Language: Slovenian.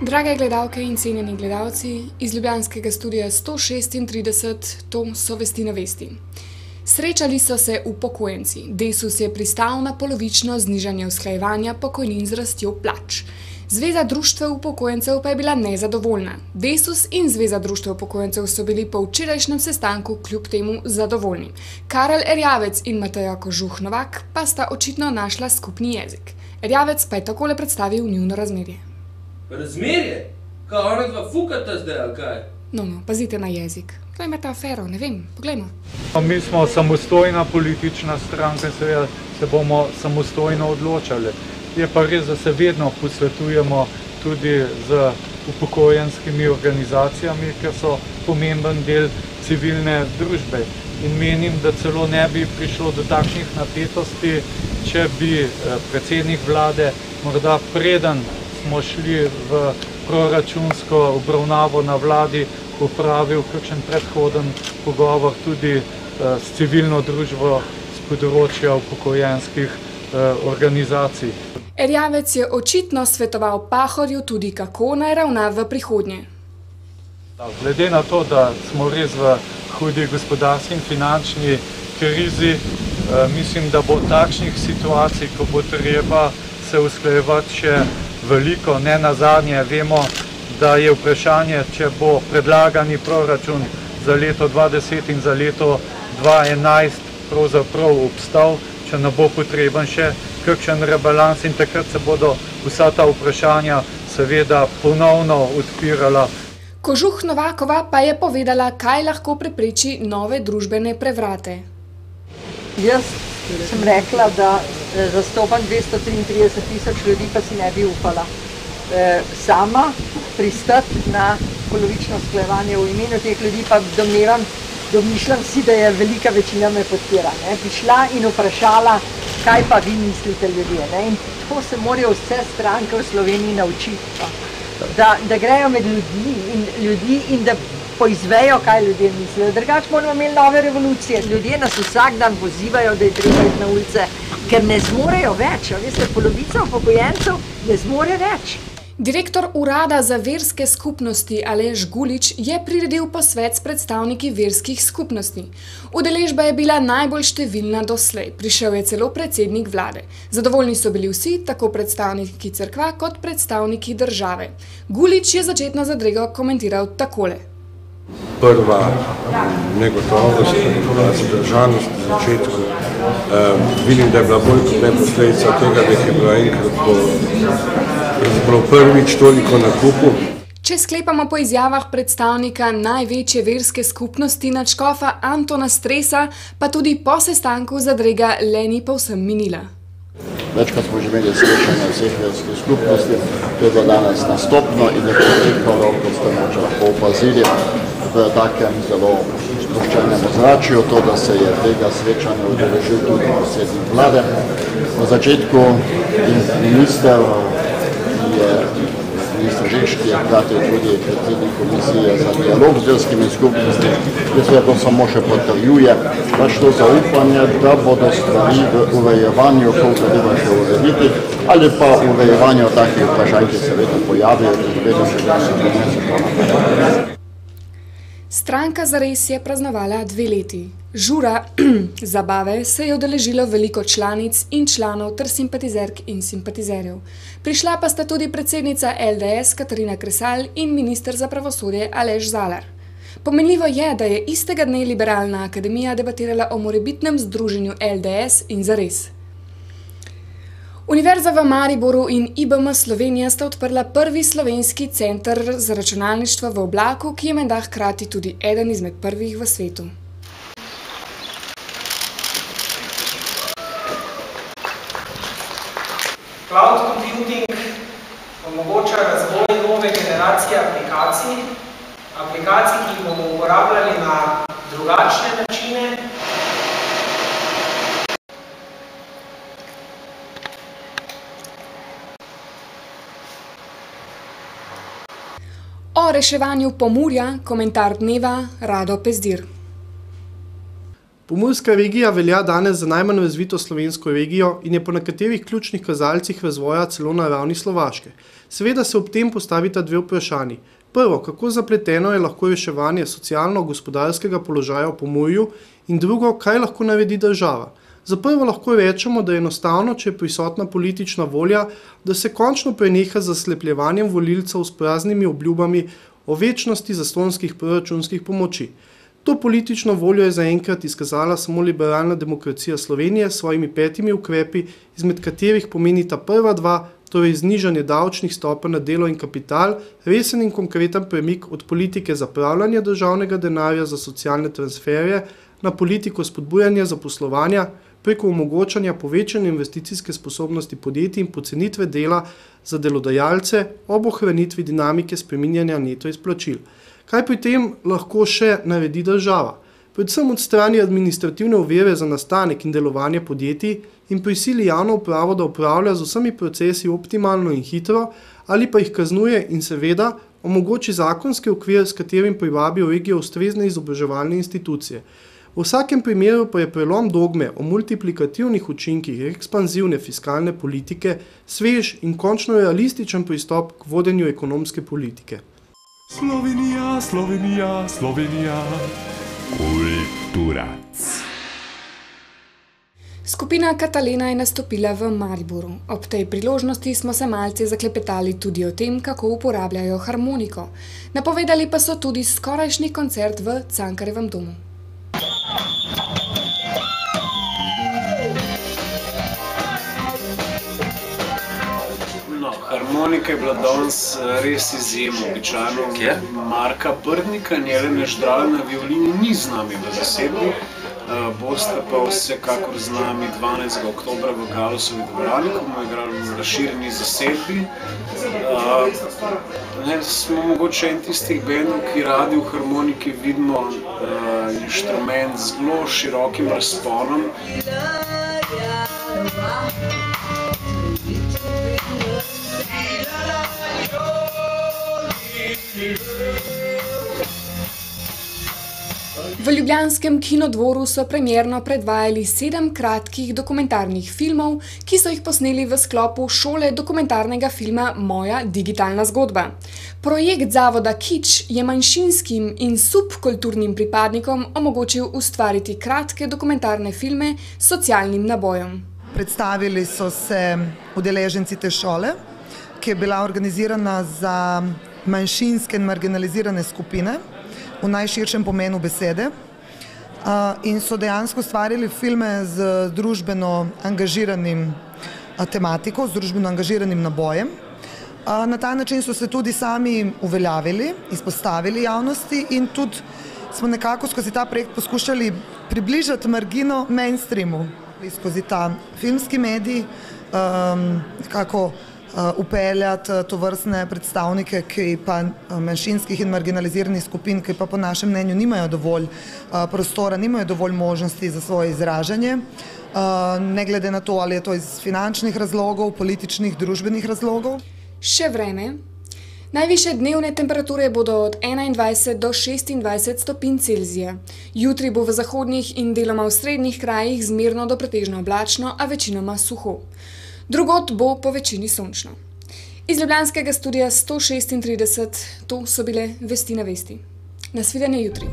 Drage gledalke in cenjeni gledalci, iz ljubljanskega studia 136, to so Vesti na vesti. Srečali so se upokojenci. Desus je pristal na polovično znižanje usklajevanja pokojnin z rastjo plač. Zveza društev upokojencev pa je bila nezadovoljna. Desus in Zveza društev upokojencev so bili po včerajšnjem sestanku kljub temu zadovoljni. Karel Erjavec in Mateja Kožuh Novak pa sta očitno našla skupni jezik. Erjavec pa je takole predstavil njuno razmerje. Razmerje? Kaj ona dva fukata zdaj, ali kaj? No, pazite na jezik. Kaj ima ta afero? Ne vem, poglejmo. Mi smo samostojna politična stranka, seveda se bomo samostojno odločali. Je pa res, da se vedno posvetujemo tudi z upokojenskimi organizacijami, ker so pomemben del civilne družbe. In menim, da celo ne bi prišlo do takšnih napetosti, če bi predsednik vlade morda preden smo šli v proračunsko obravnavo na vladi, opravil kakšen predhoden pogovor tudi s civilno družbo z področja upokojenskih organizacij. Erjavec je očitno svetoval Pahorju tudi, kako naj ravna v prihodnje. Glede na to, da smo res v hudi gospodarski in finančni krizi, mislim, da bo takšnih situacij, ko bo treba se usklajevati še veliko. Ne nazadnje vemo, da je vprašanje, če bo predlagani proračun za leto 2010 in za leto 2011 pravzaprav obstal, če ne bo potreben še kakšen rebalans in takrat se bodo vsa ta vprašanja seveda ponovno odpirala. Kožuh Novakova pa je povedala, kaj lahko prepreči nove družbene prevrate. Jaz sem rekla, da zastopam 233.000 ljudi, pa si ne bi upala sama pristati na polovično usklajevanje v imenu teh ljudi, pa domišljam si, da je velika večina me podpira. Bi šla in vprašala, kaj pa vi mislite ljudje. In to se morajo vse stranke v Sloveniji naučiti. Da grejo med ljudi in da poizvejo, kaj ljudje mislijo. Drugače bomo imeli nove revolucije. Ljudje nas vsak dan pozivajo, da je treba iti na ulice, ker ne zmorejo več. Veste, polovica upokojencev ne zmore več. Direktor Urada za verske skupnosti Aleš Gulič je priredil posvet s predstavniki verskih skupnosti. Udeležba je bila najbolj številna doslej. Prišel je celo predsednik vlade. Zadovoljni so bili vsi, tako predstavniki cerkva kot predstavniki države. Gulič je začetno zadrego komentiral takole. Prva negotovost, zadržanost v začetku. Vidim, da je bila bolj kot ne posledica tega, da je bila enkrat prvič toliko na kupu. Če sklepamo po izjavah predstavnika največje verske skupnosti nadškofa Antona Stresa, pa tudi po sestanku zadrega le ni povsem minila. Večkrat smo že imeli srečanje vseh verskih skupnosti, to je bilo danes nastopno in je potekalo, kot ste moče lahko opazili, v takem zelo sproščenem ozračju, to, da se je tega srečanja udeležil tudi predsednik vlade. Na začetku minister Žižki je hkrati tudi predsednik komisije za dialog z verskimi skupnosti, ki se to samo še potrjuje, pač to zaupanje, da bodo stvari v urejevanju, koliko treba še urediti, ali pa urejevanju takih vprašanj, ki se vedno pojavijo, ki vedno še danes. Stranka Zares je praznovala 2 leti. Žura zabave se je udeležilo veliko članic in članov ter simpatizerk in simpatizerjev. Prišla pa sta tudi predsednica LDS Katarina Kresal in minister za pravosodje Aleš Zalar. Pomenljivo je, da je istega dne Liberalna akademija debatirala o morebitnem združenju LDS in Zares. Univerza v Mariboru in IBM Slovenija sta odprla prvi slovenski center za računalništvo v oblaku, ki je menda hkrati tudi eden izmed prvih v svetu. Cloud computing omogoča razvoj nove generacije aplikacij, ki jih bomo uporabljali na drugačne načine. O reševanju Pomurja, komentar dneva Rado Pezdir. Pomurska regija velja danes za najmanj razvito slovensko regijo in je po nekaterih ključnih kazalcih razvoja celo na ravni Slovaške. Seveda se ob tem postavita dve vprašanji. Prvo, kako zapleteno je lahko reševanje socialno-gospodarskega položaja v Pomurju in drugo, kaj lahko naredi država. Za prvo lahko rečemo, da je enostavno, če je prisotna politična volja, da se končno preneha z zaslepljevanjem volilcev s praznimi obljubami o večnosti zastonjskih proračunskih pomoči. To politično voljo je zaenkrat izkazala samo liberalna demokracija Slovenije s svojimi 5 ukrepi, izmed katerih pomenita prva dva, torej znižanje davčnih stopenj na delo in kapital, resen in konkreten premik od politike zapravljanja državnega denarja za socialne transferje na politiko spodbujanja zaposlovanja preko omogočanja povečanja investicijske sposobnosti podjetij in pocenitve dela za delodajalce ob ohranitvi dinamike spreminjanja neto izplačil. Kaj pri tem lahko še naredi država? Predvsem odstrani administrativne ovire za nastanek in delovanje podjetij in prisili javno upravo, da upravlja z vsemi procesi optimalno in hitro, ali pa jih kaznuje in seveda omogoči zakonski okvir, s katerim privabi v regijo ustrezne izobraževalne institucije. V vsakem primeru pa je prelom dogme o multiplikativnih učinkih ekspanzivne fiskalne politike svež in končno realističen pristop k vodenju ekonomske politike. Slovenija, Slovenija, Slovenija, kulturac. Skupina Katalena je nastopila v Mariboru. Ob tej priložnosti smo se malce zaklepetali tudi o tem, kako uporabljajo harmoniko. Napovedali pa so tudi skorajšnji koncert v Cankarjevem domu. Harmonika je bila danes res izjemna. Običajno Marka Prdnika, Jelene Ždral na violini ni z nami v zasedbi, boste pa vsekakor z nami 12. oktobra v Galusovi dvorani, ko bomo igrali v razširjeni zasedbi. Smo mogoče en tistih bendov, ki radi v harmoniki vidimo inštrument z zelo širokim razponom. V ljubljanskem kinodvoru so premierno predvajali 7 kratkih dokumentarnih filmov, ki so jih posneli v sklopu šole dokumentarnega filma Moja digitalna zgodba. Projekt zavoda Kič je manjšinskim in subkulturnim pripadnikom omogočil ustvariti kratke dokumentarne filme s socialnim nabojem. Predstavili so se udeleženci te šole, ki je bila organizirana za manjšinske in marginalizirane skupine v najširšem pomenu besede in so dejansko ustvarili filme z družbeno angažiranim tematiko, z družbeno angažiranim nabojem. Na ta način so se tudi sami uveljavili, izpostavili javnosti in tudi smo nekako skozi ta projekt poskušali približati margino mainstreamu. Skozi ta filmski medij nekako upeljati tovrstne predstavnike, ki pa manjšinskih in marginaliziranih skupin, ki pa po našem mnenju nimajo dovolj prostora, nimajo dovolj možnosti za svoje izražanje, ne glede na to, ali je to iz finančnih razlogov, političnih, družbenih razlogov. Še vreme. Najvišje dnevne temperature bodo od 21 do 26 stopinj Celzija. Jutri bo v zahodnih in deloma v srednjih krajih zmerno do pretežno oblačno, a večinoma suho. Drugod bo po večini sončno. Iz ljubljanskega studia 136 to so bile Vesti na vesti. Nasvidenje jutri.